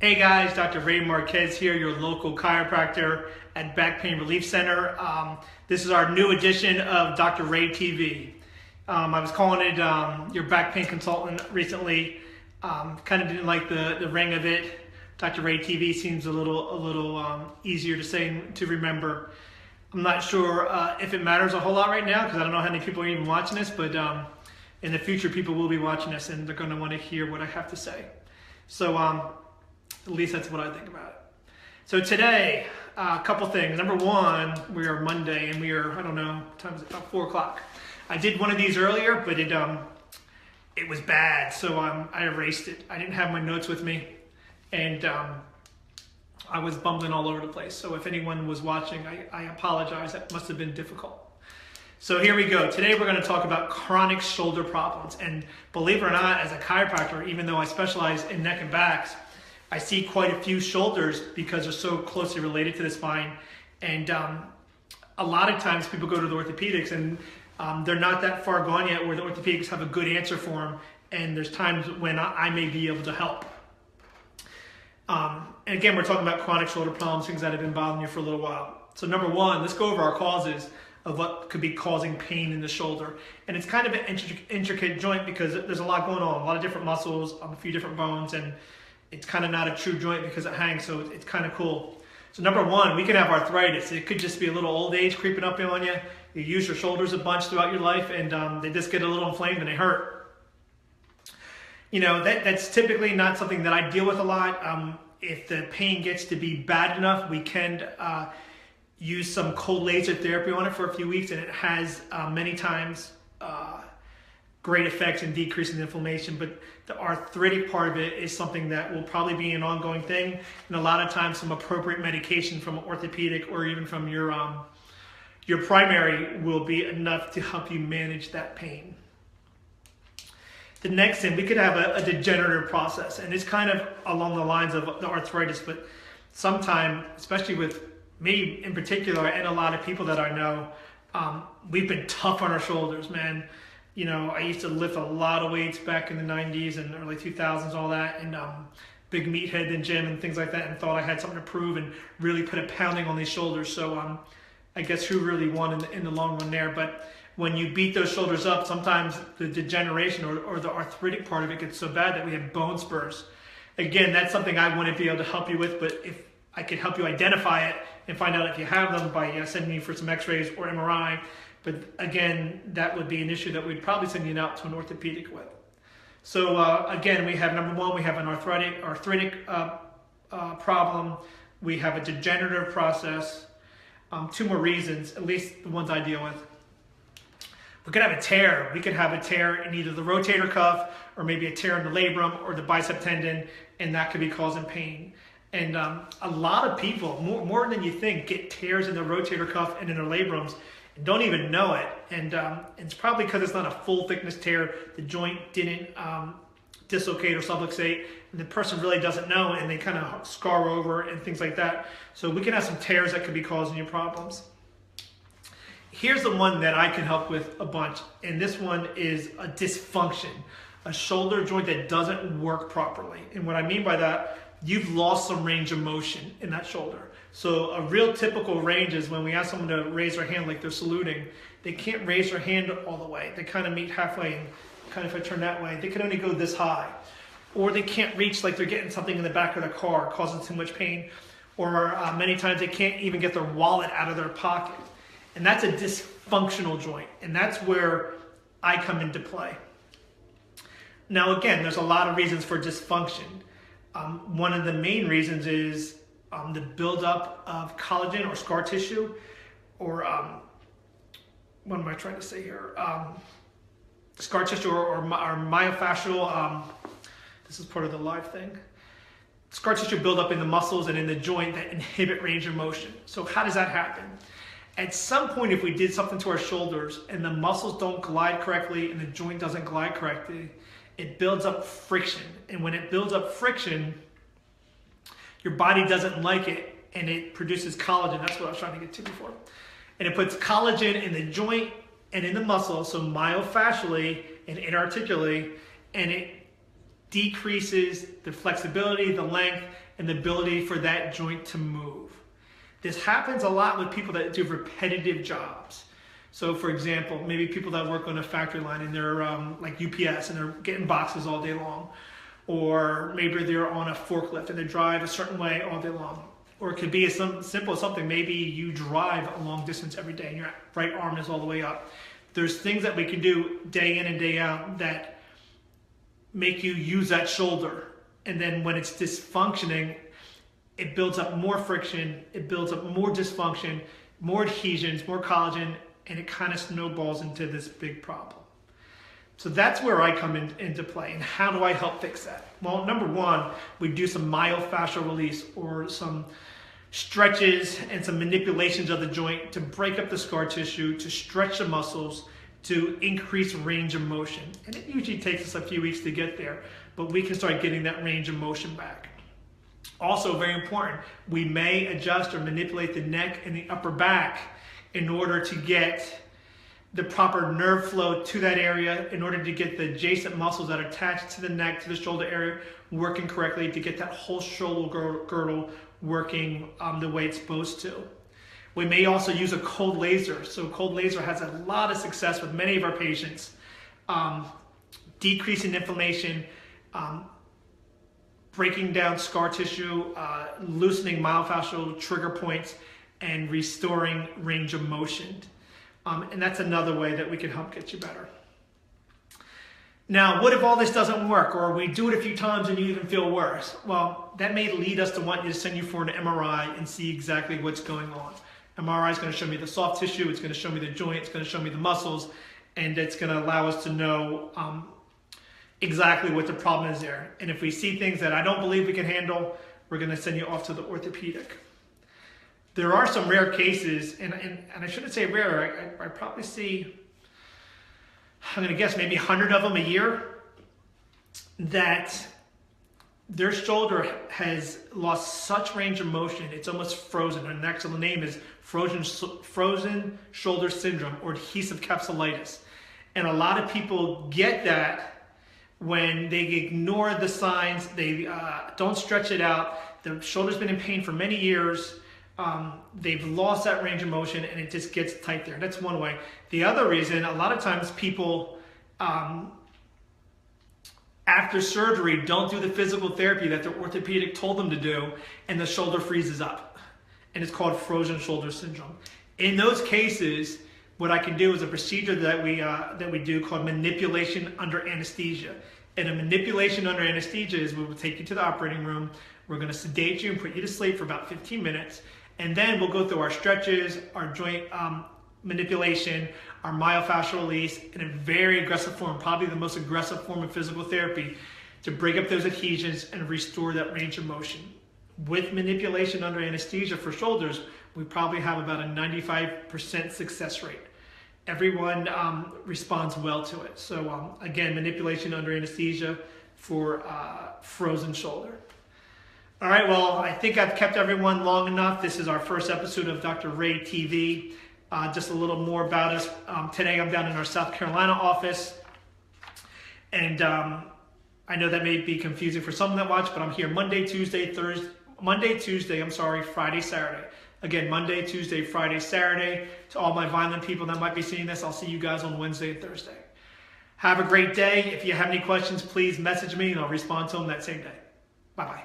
Hey guys, Dr. Ray Marque here, your local chiropractor at Back Pain Relief Center. This is our new edition of Dr. Ray TV. I was calling it your back pain consultant recently. Kind of didn't like the ring of it. Dr. Ray TV seems a little easier to say, to remember. I'm not sure if it matters a whole lot right now because I don't know how many people are even watching this, but in the future people will be watching this and they're going to want to hear what I have to say. So at least that's what I think about it. So today, a couple things. Number one, we are Monday and we are, I don't know, what time is it? About 4 o'clock. I did one of these earlier, but it was bad, so I erased it. I didn't have my notes with me, and I was bumbling all over the place. So if anyone was watching, I apologize. That must have been difficult. So here we go. Today we're going to talk about chronic shoulder problems. And believe it or not, as a chiropractor, even though I specialize in neck and backs, I see quite a few shoulders because they're so closely related to the spine. And a lot of times people go to the orthopedics and they're not that far gone yet where the orthopedics have a good answer for them. And there's times when I may be able to help. And again, we're talking about chronic shoulder problems, things that have been bothering you for a little while. So number one, let's go over our causes of what could be causing pain in the shoulder. And it's kind of an intricate joint because there's a lot going on, a lot of different muscles, a few different bones, and it's kind of not a true joint because it hangs, so it's kind of cool. So number one, we can have arthritis. It could just be a little old age creeping up on you. You use your shoulders a bunch throughout your life and they just get a little inflamed and they hurt. You know, that's typically not something that I deal with a lot. If the pain gets to be bad enough, we can use some cold laser therapy on it for a few weeks, and it has many times great effects in decreasing the inflammation. But the arthritic part of it is something that will probably be an ongoing thing, and a lot of times some appropriate medication from an orthopedic or even from your primary will be enough to help you manage that pain. The next thing, we could have a degenerative process, and it's kind of along the lines of the arthritis, but sometimes, especially with me in particular and a lot of people that I know, we've been tough on our shoulders, man. You know, I used to lift a lot of weights back in the 90s and early 2000s, all that, and big meathead in gym and things like that, and thought I had something to prove and really put a pounding on these shoulders. So I guess who really won in the long run there? But when you beat those shoulders up, sometimes the degeneration or the arthritic part of it gets so bad that we have bone spurs. Again, that's something I wouldn't be able to help you with, but if I could help you identify it and find out if you have them by sending you for some x-rays or MRI. But again, that would be an issue that we'd probably send you out to an orthopedic with. So again, we have number one, we have an arthritic problem. We have a degenerative process. Two more reasons, at least the ones I deal with. We could have a tear. We could have a tear in either the rotator cuff or maybe a tear in the labrum or the bicep tendon, and that could be causing pain. And a lot of people, more than you think, get tears in the rotator cuff and in their labrums and don't even know it. And it's probably because it's not a full thickness tear. The joint didn't dislocate or subluxate, and the person really doesn't know, and they kind of scar over and things like that. So we can have some tears that could be causing you problems. Here's the one that I can help with a bunch, and this one is a dysfunction, a shoulder joint that doesn't work properly. And what I mean by that, you've lost some range of motion in that shoulder. So a real typical range is when we ask someone to raise their hand like they're saluting, they can't raise their hand all the way. They kind of meet halfway, and kind of if I turn that way, they can only go this high. Or they can't reach like they're getting something in the back of their car, causing too much pain. Or many times they can't even get their wallet out of their pocket. And that's a dysfunctional joint, and that's where I come into play. Now again, there's a lot of reasons for dysfunction. One of the main reasons is the buildup of collagen or scar tissue, or what am I trying to say here? Scar tissue or myofascial, this is part of the live thing. Scar tissue buildup in the muscles and in the joint that inhibit range of motion. So how does that happen? At some point, if we did something to our shoulders and the muscles don't glide correctly and the joint doesn't glide correctly, it builds up friction. And when it builds up friction, your body doesn't like it, and it produces collagen. That's what I was trying to get to before. And it puts collagen in the joint and in the muscle, so myofascially and inarticulately, and it decreases the flexibility, the length, and the ability for that joint to move. This happens a lot with people that do repetitive jobs. So for example, maybe people that work on a factory line and they're like UPS and they're getting boxes all day long. Or maybe they're on a forklift and they drive a certain way all day long. Or it could be as simple as something, maybe you drive a long distance every day and your right arm is all the way up. There's things that we can do day in and day out that make you use that shoulder. And then when it's dysfunctioning, it builds up more friction, it builds up more dysfunction, more adhesions, more collagen, and it kind of snowballs into this big problem. So that's where I come into play. And how do I help fix that? Well, number one, we do some myofascial release or some stretches and some manipulations of the joint to break up the scar tissue, to stretch the muscles, to increase range of motion. And it usually takes us a few weeks to get there, but we can start getting that range of motion back. Also very important, we may adjust or manipulate the neck and the upper back in order to get the proper nerve flow to that area, in order to get the adjacent muscles that are attached to the neck, to the shoulder area, working correctly, to get that whole shoulder girdle working the way it's supposed to. We may also use a cold laser. So cold laser has a lot of success with many of our patients, decreasing inflammation, breaking down scar tissue, loosening myofascial trigger points, and restoring range of motion. And that's another way that we can help get you better. Now, what if all this doesn't work, or we do it a few times and you even feel worse? Well, that may lead us to want you to send you for an MRI and see exactly what's going on. MRI is going to show me the soft tissue, it's going to show me the joint, it's going to show me the muscles, and it's going to allow us to know exactly what the problem is there. And if we see things that I don't believe we can handle, we're going to send you off to the orthopedic. There are some rare cases, and I shouldn't say rare, I probably see, I'm going to guess maybe 100 of them a year, that their shoulder has lost such range of motion, it's almost frozen. And the actual name is frozen shoulder syndrome or adhesive capsulitis. And a lot of people get that when they ignore the signs, they don't stretch it out, the shoulder's been in pain for many years, they've lost that range of motion and it just gets tight there. That's one way. The other reason, a lot of times people after surgery don't do the physical therapy that their orthopedic told them to do, and the shoulder freezes up, and it's called frozen shoulder syndrome. In those cases, what I can do is a procedure that we do called manipulation under anesthesia. And a manipulation under anesthesia is we will take you to the operating room, we're going to sedate you and put you to sleep for about 15 minutes, and then we'll go through our stretches, our joint manipulation, our myofascial release in a very aggressive form, probably the most aggressive form of physical therapy, to break up those adhesions and restore that range of motion. With manipulation under anesthesia for shoulders, we probably have about a 95% success rate. Everyone responds well to it. So again, manipulation under anesthesia for frozen shoulder. All right, well, I think I've kept everyone long enough. This is our first episode of Dr. Ray TV. Just a little more about us. Today I'm down in our South Carolina office. And I know that may be confusing for some that watch, but I'm here Friday, Saturday. Again, Monday, Tuesday, Friday, Saturday. To all my Vineland people that might be seeing this, I'll see you guys on Wednesday and Thursday. Have a great day. If you have any questions, please message me and I'll respond to them that same day. Bye-bye.